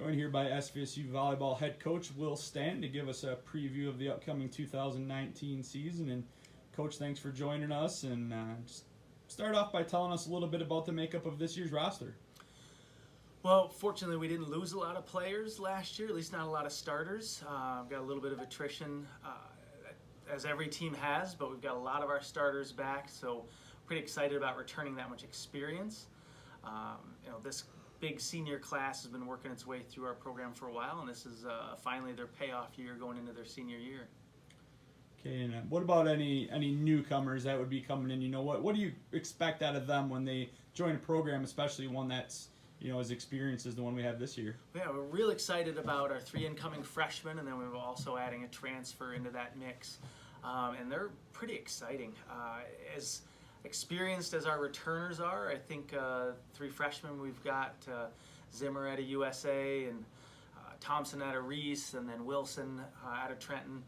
Joined here by SVSU Volleyball head coach Will Stanton to give us a preview of the upcoming 2019 season. And Coach, thanks for joining us. And just start off by telling us a little bit about the makeup of this year's roster. Well, fortunately, we didn't lose a lot of players last year, at least not a lot of starters. We've got a little bit of attrition, as every team has, but we've got a lot of our starters back, so pretty excited about returning that much experience. This big senior class has been working its way through our program for a while, and this is finally their payoff year going into their senior year. Okay, and what about any newcomers that would be coming in? What do you expect out of them when they join a program, especially one that's as experienced as the one we have this year? Yeah, we're real excited about our 3 incoming freshmen, and then we're also adding a transfer into that mix. And they're pretty exciting. As experienced as our returners are, I think 3 freshmen we've got, Zimmer out of USA, and Thompson out of Reese, and then Wilson out of Trenton.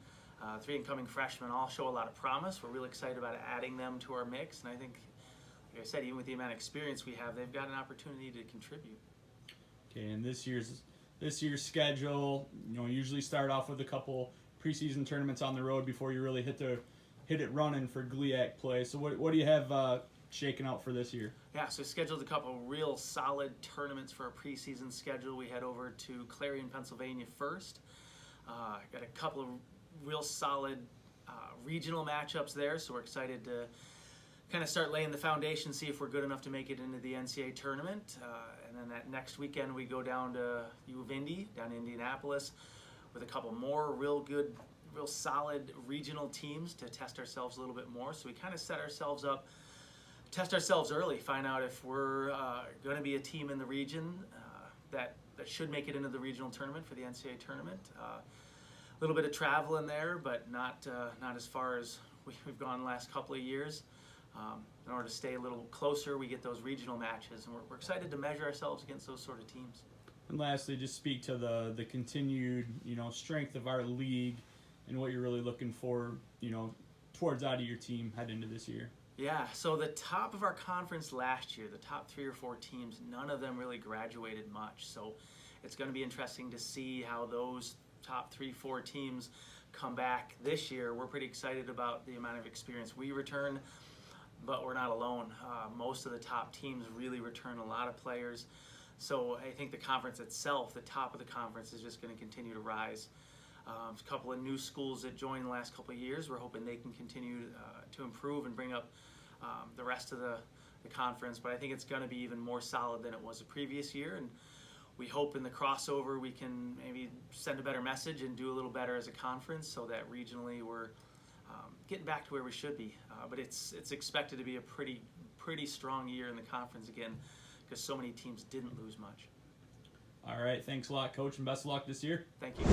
3 incoming freshmen all show a lot of promise. We're really excited about adding them to our mix, and I think, like I said, even with the amount of experience we have, they've got an opportunity to contribute. Okay, and this year's schedule, usually start off with a couple preseason tournaments on the road before you really hit it running for GLIAC play. So what do you have shaken out for this year? Yeah, so scheduled a couple real solid tournaments for our preseason schedule. We head over to Clarion, Pennsylvania first. Got a couple of real solid regional matchups there, so we're excited to kind of start laying the foundation, see if we're good enough to make it into the NCAA tournament. And then that next weekend we go down to U of Indy, down to Indianapolis, with a couple more real solid regional teams to test ourselves a little bit more. So we kind of set ourselves up, test ourselves early, find out if we're going to be a team in the region that should make it into the regional tournament for the NCAA tournament. A little bit of travel in there, but not as far as we've gone the last couple of years. In order to stay a little closer, we get those regional matches, and we're excited to measure ourselves against those sort of teams. And lastly, just speak to the continued strength of our league and what you're really looking for towards out of your team heading into this year. Yeah, so the top of our conference last year, the top 3 or 4 teams, none of them really graduated much. So it's going to be interesting to see how those top 3-4 teams come back this year. We're pretty excited about the amount of experience we return, but we're not alone. Most of the top teams really return a lot of players. So I think the conference itself, the top of the conference, is just going to continue to rise. A couple of new schools that joined the last couple of years. We're hoping they can continue to improve and bring up the rest of the conference. But I think it's going to be even more solid than it was the previous year. And we hope in the crossover we can maybe send a better message and do a little better as a conference, so that regionally we're getting back to where we should be. But it's expected to be a pretty strong year in the conference again, because so many teams didn't lose much. All right, thanks a lot, Coach, and best of luck this year. Thank you.